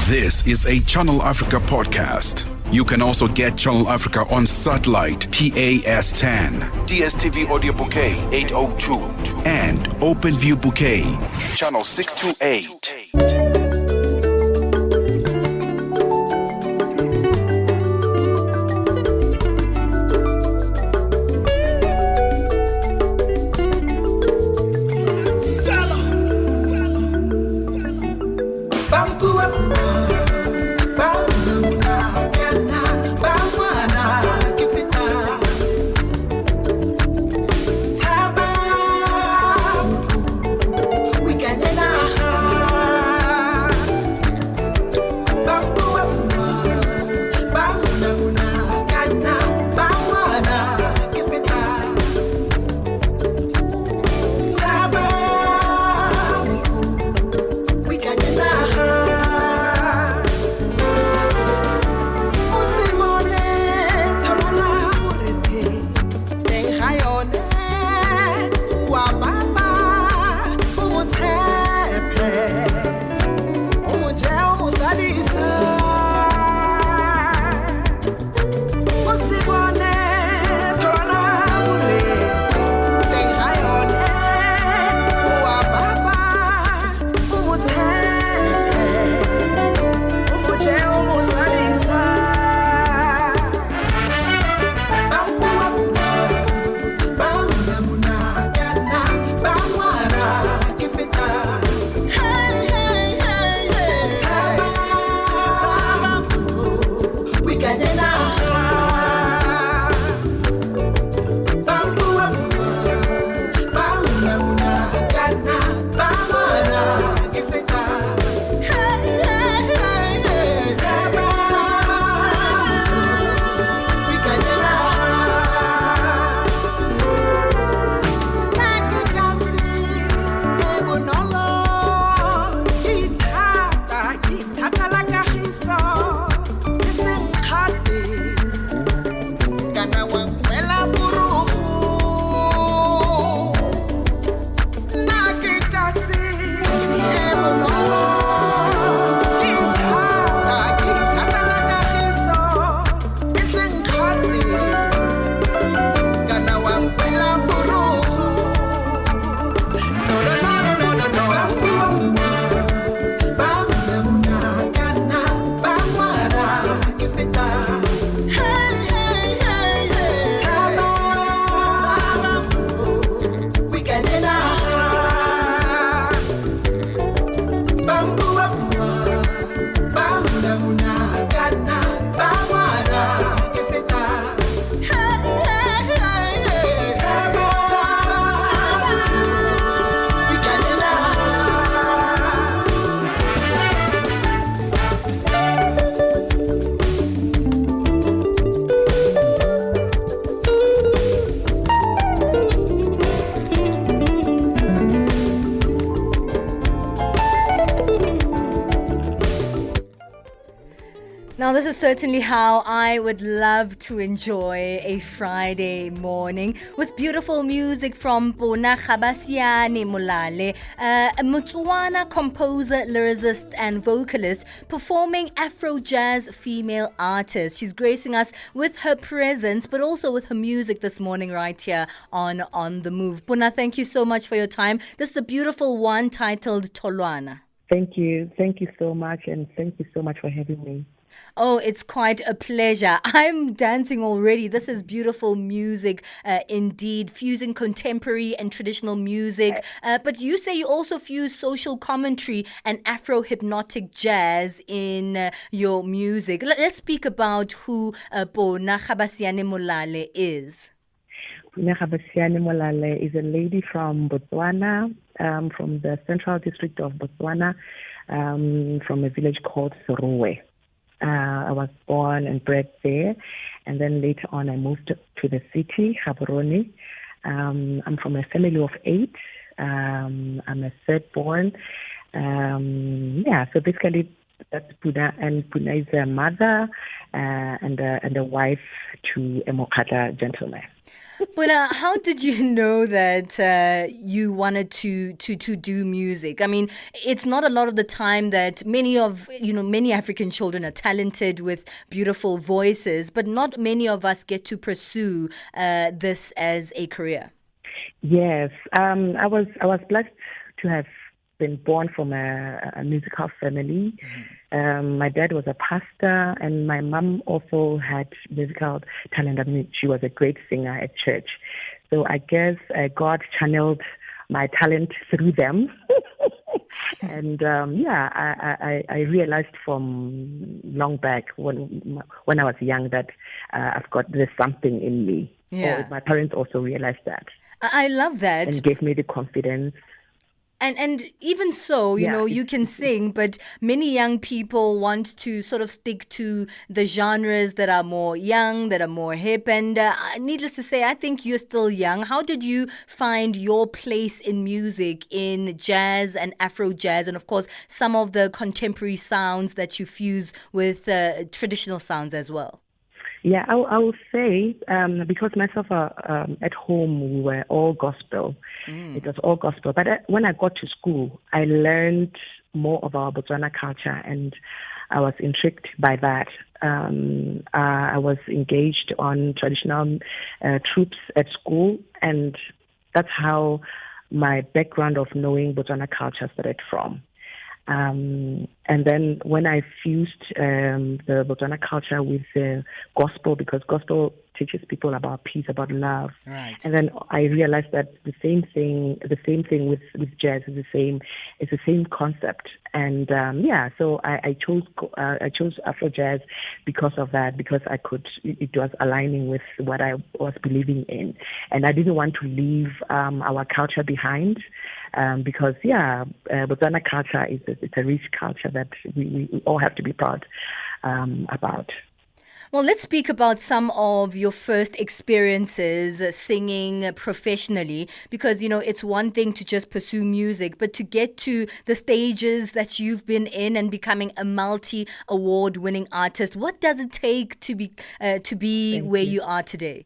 This is a Channel Africa podcast. You can also get Channel Africa on satellite PAS10, DSTV Audio Bouquet 802, and OpenView Bouquet Channel 628. Now, this is certainly how I would love to enjoy a Friday morning with beautiful music from Punah Gabasiane Molale, a Motswana composer, lyricist, and vocalist, performing Afro jazz female artist. She's gracing us with her presence, but also with her music this morning right here on The Move. Punah, thank you so much for your time. This is a beautiful one titled Tolwana. Thank you. Thank you so much, and thank you so much for having me. Oh, it's quite a pleasure. I'm dancing already. This is beautiful music, indeed, fusing contemporary and traditional music. But you say you also fuse social commentary and Afro-hypnotic jazz in your music. Let's speak about who Punah Gabasiane Molale is. Punah Gabasiane Molale is a lady from Botswana, from the Central District of Botswana, from a village called Sorowe. I was born and bred there, and then later on I moved to the city, Gaborone. I'm from a family of 8. I'm a third born. So basically that's Punah, and Punah is a mother and a wife to a Mokata gentleman. But how did you know that you wanted to do music? I mean, it's not a lot of the time that many African children are talented with beautiful voices, but not many of us get to pursue this as a career. Yes, I was blessed to have been born from a musical family. My dad was a pastor, and my mom also had musical talent. I mean, she was a great singer at church. So I guess God channeled my talent through them. And I realized from long back when I was young that there's something in me. Yeah. My parents also realized that. I love that. And gave me the confidence. And even so, you can sing, but many young people want to sort of stick to the genres that are more young, that are more hip. And needless to say, I think you're still young. How did you find your place in music, in jazz and Afro jazz, and of course, some of the contemporary sounds that you fuse with traditional sounds as well? Yeah, I will say, because myself at home, we were all gospel. It was all gospel. But when I got to school, I learned more of our Botswana culture, and I was intrigued by that. I was engaged on traditional troops at school, and that's how my background of knowing Botswana culture started from. And then when I fused the Botswana culture with the gospel, because gospel teaches people about peace, about love, right. And then I realized that the same thing with jazz is the same concept. And so I chose Afro jazz because of that, because it was aligning with what I was believing in, and I didn't want to leave our culture behind. Because Botswana culture it's a rich culture that we all have to be proud about. Well, let's speak about some of your first experiences singing professionally, because, it's one thing to just pursue music, but to get to the stages that you've been in and becoming a multi-award-winning artist, what does it take to be where you are today?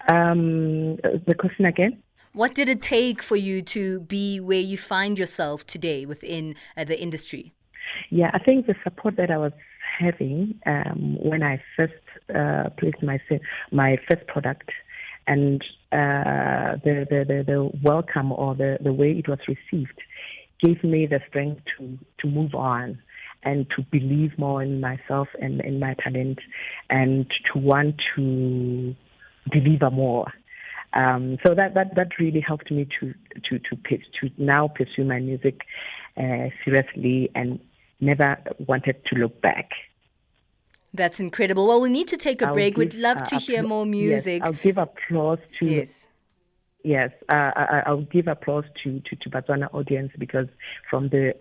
The question again? What did it take for you to be where you find yourself today within the industry? Yeah, I think the support that I was having when I first placed my first product, and the welcome or the way it was received gave me the strength to move on and to believe more in myself and in my talent, and to want to deliver more. So that really helped me to now pursue my music seriously, and never wanted to look back. That's incredible. Well, we need to take a break. We'd love to hear more music. Yes, I'll give applause to. Yes. Yes, I'll give applause to Botswana audience, because from the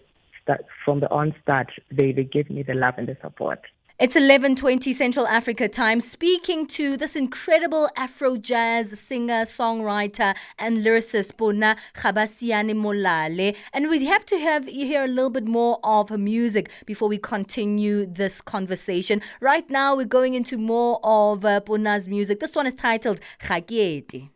onstart, they gave me the love and the support. It's 11:20 Central Africa time, speaking to this incredible Afro jazz singer, songwriter, and lyricist Punah Gabasiane Molale. And we have to hear a little bit more of her music before we continue this conversation. Right now, we're going into more of Punah's music. This one is titled Gakieti.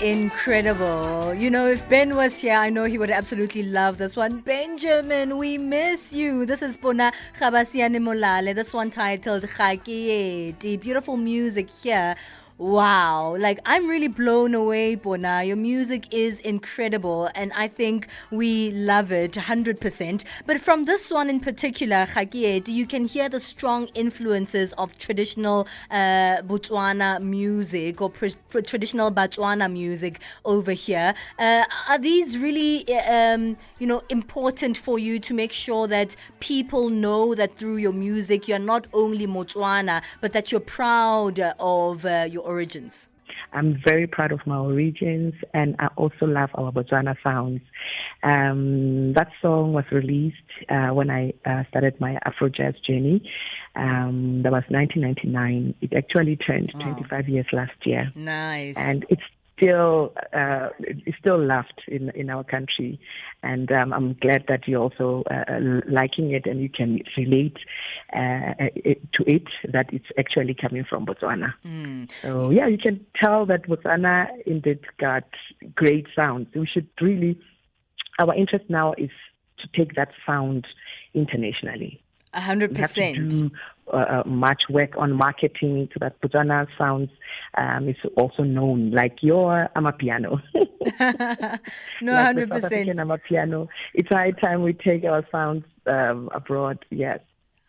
incredible. If Ben was here, I know he would absolutely love this one. Benjamin, we miss you. This is Punah Gabasiane Molale. This one titled Khakiyeti. Beautiful music here. Wow, I'm really blown away, Punah. Your music is incredible and I think we love it 100%. But from this one in particular, Khakiyeti, you can hear the strong influences of traditional Botswana music or traditional Botswana music over here. Are these really, important for you to make sure that people know that through your music you're not only Botswana, but that you're proud of your origins? I'm very proud of my origins, and I also love our Botswana sounds. That song was released when I started my Afro jazz journey. That was 1999. It actually turned 25 years last year. Nice. And it's still loved in our country, and I'm glad that you're also liking it and you can relate to it, that it's actually coming from Botswana. So yeah, you can tell that Botswana indeed got great sounds. We should really, our interest now is to take that sound internationally. 100%. We have to do much work on marketing so that Botswana sounds is also known, like your Amapiano. No, like 100%. the South African Amapiano. It's high time we take our sounds abroad, yes.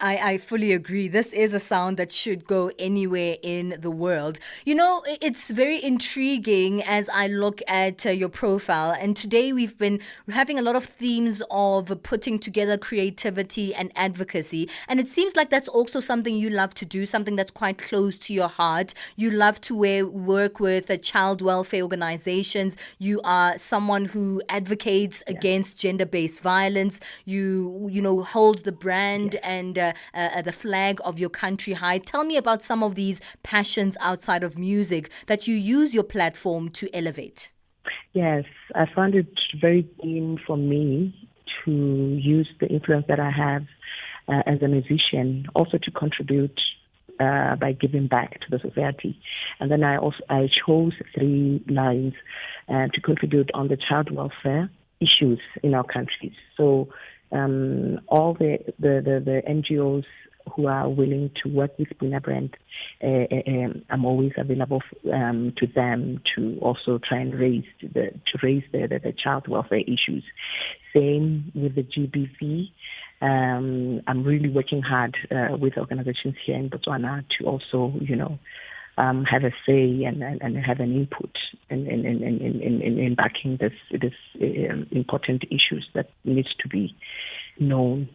I fully agree. This is a sound that should go anywhere in the world. It's very intriguing as I look at your profile. And today we've been having a lot of themes of putting together creativity and advocacy. And it seems like that's also something you love to do, something that's quite close to your heart. You love to work with child welfare organizations. You are someone who advocates against gender-based violence. You hold the brand and the flag of your country high. Tell me about some of these passions outside of music that you use your platform to elevate. Yes, I found it very keen for me to use the influence that I have as a musician also to contribute by giving back to the society. And then I chose 3 lines to contribute on the child welfare issues in our countries. So all the NGOs who are willing to work with Punah brand, I'm always available to them to also try and raise the child welfare issues. Same with the GBV. I'm really working hard with organizations here in Botswana to also, have a say and have an input in backing this important issues that needs to be known.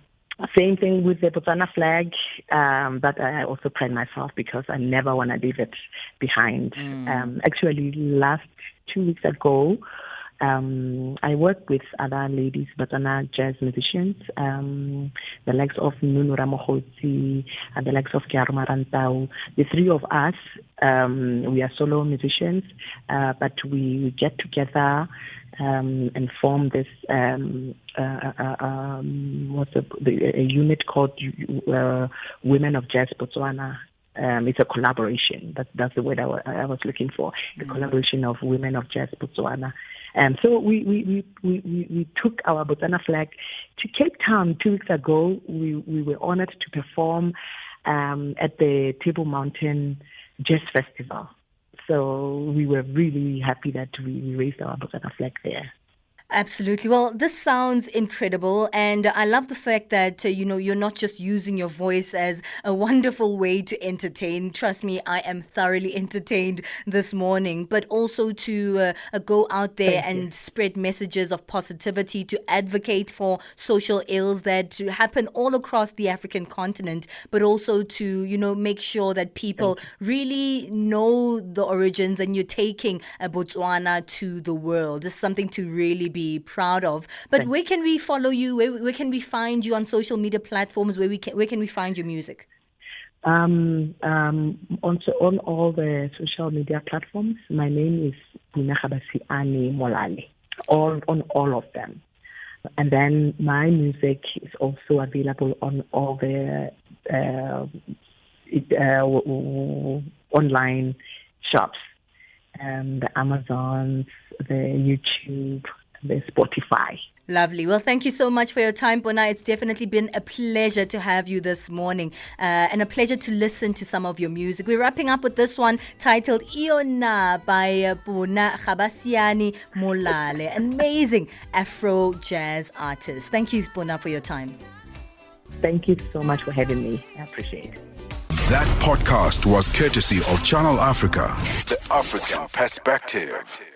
Same thing with the Botswana flag, that I also pride myself because I never want to leave it behind. Actually, last 2 weeks ago, I work with other ladies, Botswana jazz musicians, the likes of Nunu Ramokgotsi and the likes of Kiaro Marantau. The 3 of us, we are solo musicians, but we get together and form this a unit called Women of Jazz Botswana. It's a collaboration. That's the word I was looking for. The collaboration of Women of Jazz Botswana. So we took our Botswana flag to Cape Town 2 weeks ago. We were honored to perform at the Table Mountain Jazz Festival. So we were really happy that we raised our Botswana flag there. Absolutely. Well, this sounds incredible. And I love the fact that, you're not just using your voice as a wonderful way to entertain. Trust me, I am thoroughly entertained this morning, but also to go out there and spread messages of positivity, to advocate for social ills that happen all across the African continent, but also to, make sure that people really know the origins and you're taking Botswana to the world. It's something to really be proud of. But where can we follow you? Where can we find you on social media platforms? Where can we find your music? On all the social media platforms, my name is Punah Gabasiane Molale. On all of them. And then my music is also available on all the online shops. the Amazons, the YouTube, the Spotify. Lovely. Well, thank you so much for your time, Punah. It's definitely been a pleasure to have you this morning and a pleasure to listen to some of your music. We're wrapping up with this one titled Iona by Punah Gabasiane Molale, amazing Afro jazz artist. Thank you, Punah, for your time. Thank you so much for having me. I appreciate it. That podcast was courtesy of Channel Africa, the African perspective.